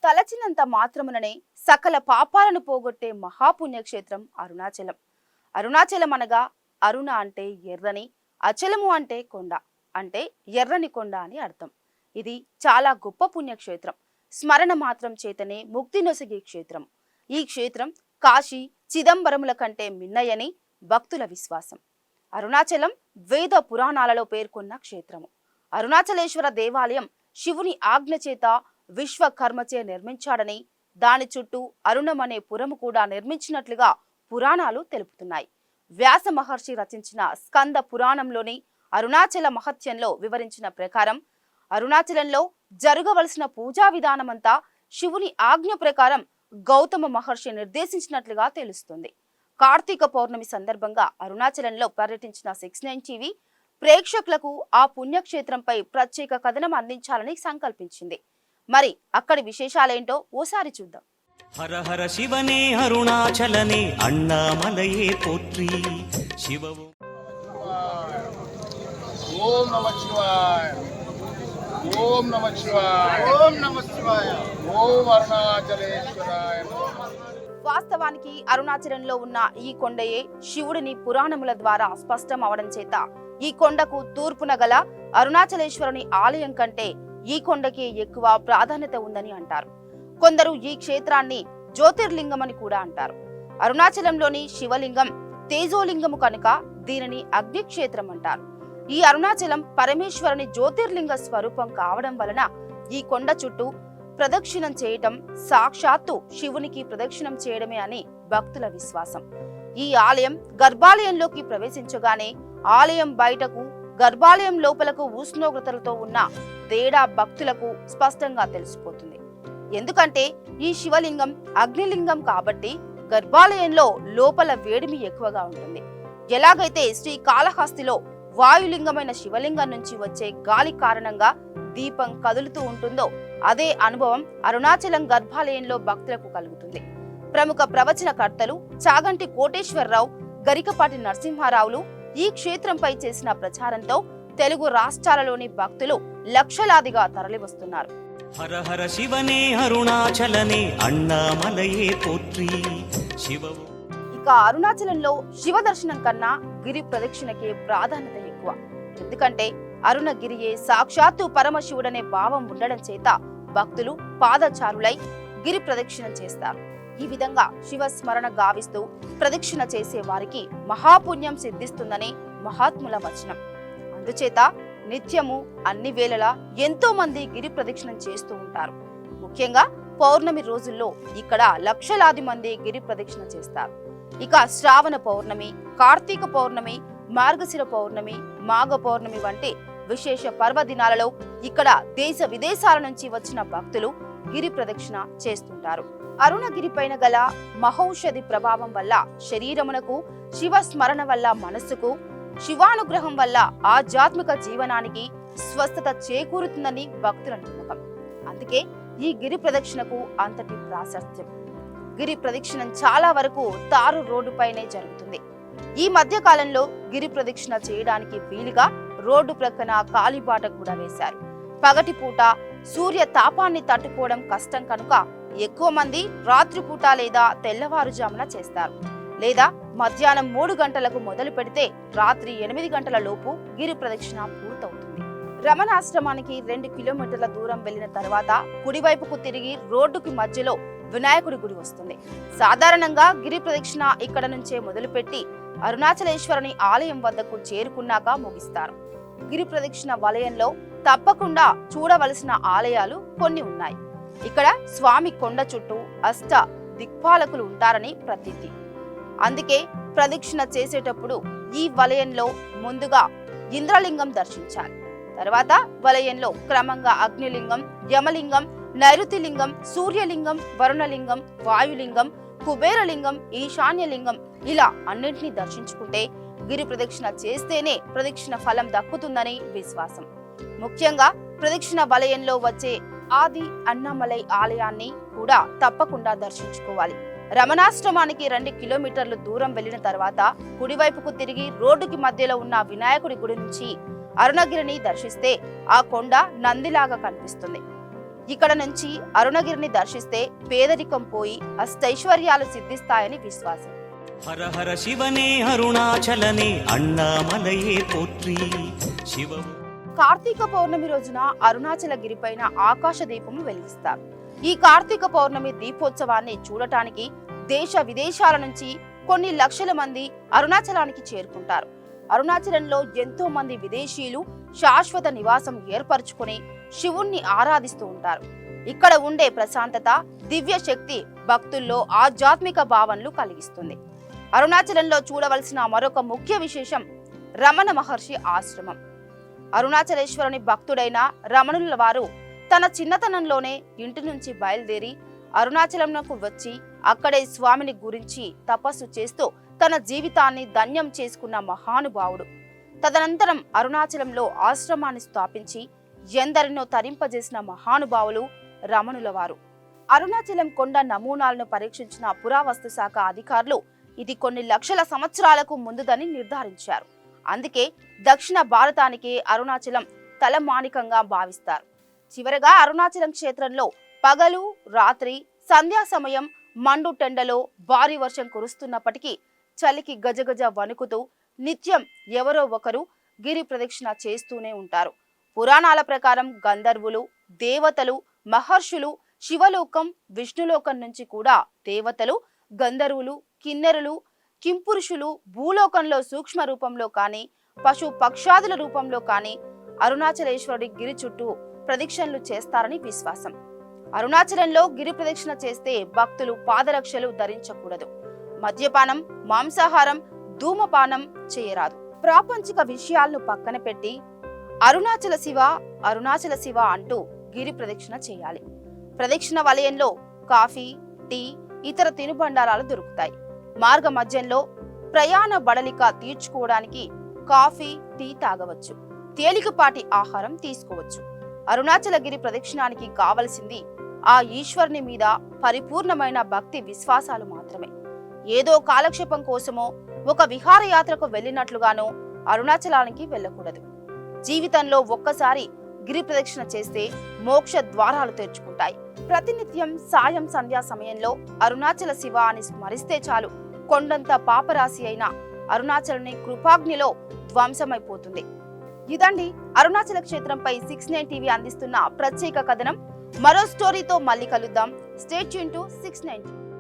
తలచినంత మాత్రముననే సకల పాపాలను పోగొట్టే మహాపుణ్యక్షేత్రం అరుణాచలం. అరుణాచలం అనగా అరుణ అంటే ఎర్రని, అచలము అంటే కొండ, అంటే ఎర్రని కొండ అని అర్థం. ఇది చాలా గొప్ప పుణ్యక్షేత్రం. స్మరణ మాత్రం చేతనే ముక్తి నొసగే క్షేత్రం. ఈ క్షేత్రం కాశీ, చిదంబరముల కంటే మిన్నయని భక్తుల విశ్వాసం. అరుణాచలం వేద పురాణాలలో పేర్కొన్న క్షేత్రము. అరుణాచలేశ్వర దేవాలయం శివుని ఆజ్ఞ చేత విశ్వకర్మచే నిర్మించాడని, దాని చుట్టూ అరుణం అనే పురము కూడా నిర్మించినట్లుగా పురాణాలు తెలుపుతున్నాయి. వ్యాస మహర్షి రచించిన స్కంద పురాణంలోని అరుణాచల మహత్యంలో వివరించిన ప్రకారం అరుణాచలంలో జరగవలసిన పూజా విధానమంతా శివుని ఆజ్ఞ ప్రకారం గౌతమ మహర్షి నిర్దేశించినట్లుగా తెలుస్తుంది. కార్తీక పౌర్ణమి సందర్భంగా అరుణాచలంలో పర్యటించిన 6ix9ine టీవీ ప్రేక్షకులకు ఆ పుణ్యక్షేత్రంపై ప్రత్యేక కథనం అందించాలని సంకల్పించింది. మరి అక్కడి విశేషాలేంటో ఓసారి చూద్దాం. హర హర శివనే అరుణాచలనే అన్నామలయే పోట్రి శివవు. ఓం నమః శివాయ, ఓం నమః శివాయ, ఓం నమః శివాయ, ఓం అరుణాచలేశ్వరాయ. వాస్తవానికి అరుణాచలంలో ఉన్న ఈ కొండయే శివుడిని పురాణముల ద్వారా స్పష్టం అవడం చేత ఈ కొండకు తూర్పున గల అరుణాచలేశ్వరుని ఆలయం కంటే ఈ కొండకే ఎక్కువ ప్రాధాన్యత ఉందని అంటారు. కొందరు ఈ క్షేత్రాన్ని జ్యోతిర్లింగం అని కూడా అంటారు. అరుణాచలంలోని శివలింగం తేజోలింగము కనుక దీనిని అగ్నిక్షేత్రం అంటారు. ఈ అరుణాచలం పరమేశ్వరుని జ్యోతిర్లింగ స్వరూపం కావడం వలన ఈ కొండ చుట్టూ ప్రదక్షిణం చేయటం సాక్షాత్తు శివునికి ప్రదక్షిణం చేయడమే అని భక్తుల విశ్వాసం. ఈ ఆలయం గర్భాలయంలోకి ప్రవేశించగానే ఆలయం బయటకు, గర్భాలయం లోపలకు ఉష్ణోగ్రతలతో ఉన్న తేడా భక్తులకు స్పష్టంగా తెలిసిపోతుంది. ఎందుకంటే ఈ శివలింగం అగ్నిలింగం కాబట్టి గర్భాలయంలో లోపల వేడిమి ఎక్కువగా ఉంటుంది. ఎలాగైతే శ్రీకాళహస్తిలో వాయులింగమైన శివలింగం నుంచి వచ్చే గాలి కారణంగా దీపం కదులుతూ ఉంటుందో అదే అనుభవం అరుణాచలం గర్భాలయంలో భక్తులకు కలుగుతుంది. ప్రముఖ ప్రవచనకర్తలు చాగంటి కోటేశ్వరరావు, గరికపాటి నరసింహారావులు ఈ క్షేత్రంపై చేసిన ప్రచారంతో తెలుగు రాష్ట్రాలలోని భక్తులు లక్షలాదిగా తరలివస్తున్నారు. హర హర శివనే అరుణాచలనే అన్నామలయే పోట్రి శివవు. ఇక అరుణాచలంలో శివ దర్శనం కన్నా గిరి ప్రదక్షిణకే ప్రాధాన్యత ఎక్కువ. ఎందుకంటే అరుణగిరియే సాక్షాత్తు పరమశివుడనే భావం ఉండడం చేత భక్తులు పాదచారులై గిరి ప్రదక్షిణం చేస్తారు. ఈ విధంగా శివ స్మరణ గావిస్తూ ప్రదక్షిణ చేసే వారికి మహాపుణ్యం సిద్ధిస్తుందని మహాత్ముల వచనం. అందుచేత నిత్యము అన్ని వేళలా ఎంతో మంది గిరి ప్రదక్షిణం చేస్తూ ఉంటారు. ముఖ్యంగా పౌర్ణమి రోజుల్లో ఇక్కడ లక్షలాది మంది గిరి ప్రదక్షిణ చేస్తారు. ఇక శ్రావణ పౌర్ణమి, కార్తీక పౌర్ణమి, మార్గశిర పౌర్ణమి, మాఘ పౌర్ణమి వంటి విశేష పర్వదినాలలో ఇక్కడ దేశ విదేశాల నుంచి వచ్చిన భక్తులు గిరి ప్రదక్షిణ చేస్తుంటారు. అరుణగిరి పైన గల మహౌషధి ప్రభావం వల్ల శరీరమునకు, శివ స్మరణ వల్ల మనస్సుకు, శివానుగ్రహం వల్ల ఆధ్యాత్మిక జీవనానికి స్వస్థత చేకూరుతుందని భక్తుల నమ్మకం. అందుకే ఈ గిరి ప్రదక్షిణకు అంతటి ప్రాశస్త్యం. గిరి ప్రదక్షిణం చాలా వరకు తారు రోడ్డుపైనే జరుగుతుంది. ఈ మధ్య కాలంలో గిరి ప్రదక్షిణ చేయడానికి వీలుగా రోడ్డు ప్రక్కన కాలిబాట కూడా వేశారు. పగటిపూట సూర్య తాపాన్ని తట్టుకోవడం కష్టం కనుక ఎక్కువ మంది రాత్రిపూట లేదా తెల్లవారుజామున చేస్తారు. లేదా మధ్యాహ్నం 3 గంటలకు మొదలు పెడితే రాత్రి 8 గంటల లోపు గిరి ప్రదక్షిణ పూర్తవుతుంది. రమణాశ్రమానికి 2 కిలోమీటర్ల దూరం వెళ్లిన తర్వాత కుడివైపుకు తిరిగి రోడ్డుకి మధ్యలో వినాయకుడి గుడి వస్తుంది. సాధారణంగా గిరి ప్రదక్షిణ ఇక్కడ నుంచే మొదలుపెట్టి అరుణాచలేశ్వరుని ఆలయం వద్దకు చేరుకున్నాక ముగిస్తారు. గిరి ప్రదక్షిణ వలయంలో తప్పకుండా చూడవలసిన ఆలయాలు కొన్ని ఉన్నాయి. ఇక్కడ స్వామి కొండ చుట్టూ అష్ట దిక్పాలకులు ఉంటారని ప్రతీతి. అందుకే ప్రదక్షిణ చేసేటప్పుడు ఈ వలయంలో ముందుగా ఇంద్రలింగం దర్శించాలి. తర్వాత వలయంలో క్రమంగా అగ్నిలింగం, యమలింగం, నైరుతిలింగం, సూర్యలింగం, వరుణలింగం, వాయులింగం, కుబేరలింగం, ఈశాన్యలింగం ఇలా అన్నింటినీ దర్శించుకుంటే గిరి ప్రదక్షిణ చేస్తేనే ప్రదక్షిణ ఫలం దక్కుతుందని విశ్వాసం. ముఖ్యంగా ప్రదక్షిణ వలయంలో వచ్చే ఆది అన్నామలై ఆలయాన్ని కూడా తప్పకుండా దర్శించుకోవాలి. రమణాశ్రమానికి 2 కిలోమీటర్లు దూరం వెళ్లిన తర్వాత కుడివైపుకు తిరిగి రోడ్డుకి మధ్యలో ఉన్న వినాయకుడి గుడి నుంచి అరుణగిరిని దర్శిస్తే ఆ కొండ నందిలాగా కనిపిస్తుంది. ఇక్కడ నుంచి అరుణగిరిని దర్శిస్తే పేదరికం పోయి అష్టైశ్వర్యాలు సిద్ధిస్తాయని విశ్వాసం. హర హర శివనే అరుణాచలనే అన్నామలయే పోట్రి శివవు. కార్తీక పౌర్ణమి రోజున అరుణాచల గిరిపైన ఆకాశ దీపము వెలిగిస్తారు. ఈ కార్తీక పౌర్ణమి దీపోత్సవాన్ని చూడటానికి దేశ విదేశాల నుంచి కొన్ని లక్షల మంది అరుణాచలానికి చేరుకుంటారు. అరుణాచలంలో ఎంతో మంది విదేశీయులు శాశ్వత నివాసం ఏర్పరచుకుని శివుణ్ణి ఆరాధిస్తూ ఉంటారు. ఇక్కడ ఉండే ప్రశాంతత, దివ్య శక్తి భక్తుల్లో ఆధ్యాత్మిక భావనలు కలిగిస్తుంది. అరుణాచలంలో చూడవలసిన మరొక ముఖ్య విశేషం రమణ మహర్షి ఆశ్రమం. అరుణాచలేశ్వరుని భక్తుడైన రమణుల వారు తన చిన్నతనంలోనే ఇంటి నుంచి బయలుదేరి అరుణాచలంకు వచ్చి అక్కడే స్వామిని గురించి తపస్సు చేస్తూ తన జీవితాన్ని ధన్యం చేసుకున్న మహానుభావుడు. తదనంతరం అరుణాచలంలో ఆశ్రమాన్ని స్థాపించి ఎందరినో తరింపజేసిన మహానుభావులు రమణుల వారు. అరుణాచలం కొండ నమూనాలను పరీక్షించిన పురావస్తు శాఖ అధికారులు ఇది కొన్ని లక్షల సంవత్సరాలకు ముందుదని నిర్ధారించారు. అందుకే దక్షిణ భారతానికి అరుణాచలం తలమానికంగా భావిస్తారు. చివరగా అరుణాచలం క్షేత్రంలో పగలు రాత్రి సంధ్యా సమయం మండు టెండలో భారీ వర్షం కురుస్తున్నప్పటికీ చలికి గజగజ వణుకుతూ నిత్యం ఎవరో ఒకరు గిరి ప్రదక్షిణ చేస్తూనే ఉంటారు. పురాణాల ప్రకారం గంధర్వులు, దేవతలు, మహర్షులు, శివలోకం, విష్ణులోకం నుంచి కూడా దేవతలు, గంధర్వులు, కిన్నెరులు, కింపురుషులు భూలోకంలో సూక్ష్మ రూపంలో కానీ పశు పక్షాదుల రూపంలో కానీ అరుణాచలేశ్వరుడి గిరి చుట్టూ ప్రదక్షిణలు చేస్తారని విశ్వాసం. అరుణాచలంలో గిరి ప్రదక్షిణ చేస్తే భక్తులు పాదరక్షలు ధరించకూడదు. మద్యపానం, మాంసాహారం, ధూమపానం చేయరాదు. ప్రాపంచిక విషయాలను పక్కన పెట్టి అరుణాచల శివ, అరుణాచల శివ అంటూ గిరి ప్రదక్షిణ చేయాలి. ప్రదక్షిణ వలయంలో కాఫీ, టీ, ఇతర తినుబండారాలు దొరుకుతాయి. మార్గ మధ్యంలో ప్రయాణ బడలిక తీర్చుకోవడానికి కాఫీ, టీ తాగవచ్చు. తేలికపాటి ఆహారం తీసుకోవచ్చు. అరుణాచలగిరి ప్రదక్షిణానికి కావలసింది ఆ ఈశ్వరుని మీద పరిపూర్ణమైన భక్తి విశ్వాసాలు మాత్రమే. ఏదో కాలక్షేపం కోసమో ఒక విహారయాత్రకు వెళ్ళినట్లుగానో అరుణాచలానికి వెళ్ళకూడదు. జీవితంలో ఒక్కసారి గిరి ప్రదక్షిణ చేస్తే మోక్ష ద్వారాలు తెరుచుకుంటాయి. ప్రతినిత్యం సాయం సంధ్యా సమయంలో అరుణాచల శివ అని స్మరిస్తే చాలు కొండంత పాపరాశి అయిన అరుణాచలని కృపాగ్నిలో ధ్వంసమైపోతుంది. ఇదండి అరుణాచల క్షేత్రంపై 6-9 టీవీ అందిస్తున్న ప్రత్యేక కథనం. మరో స్టోరీతో మళ్ళీ కలుద్దాం. Stay tune to 6-9.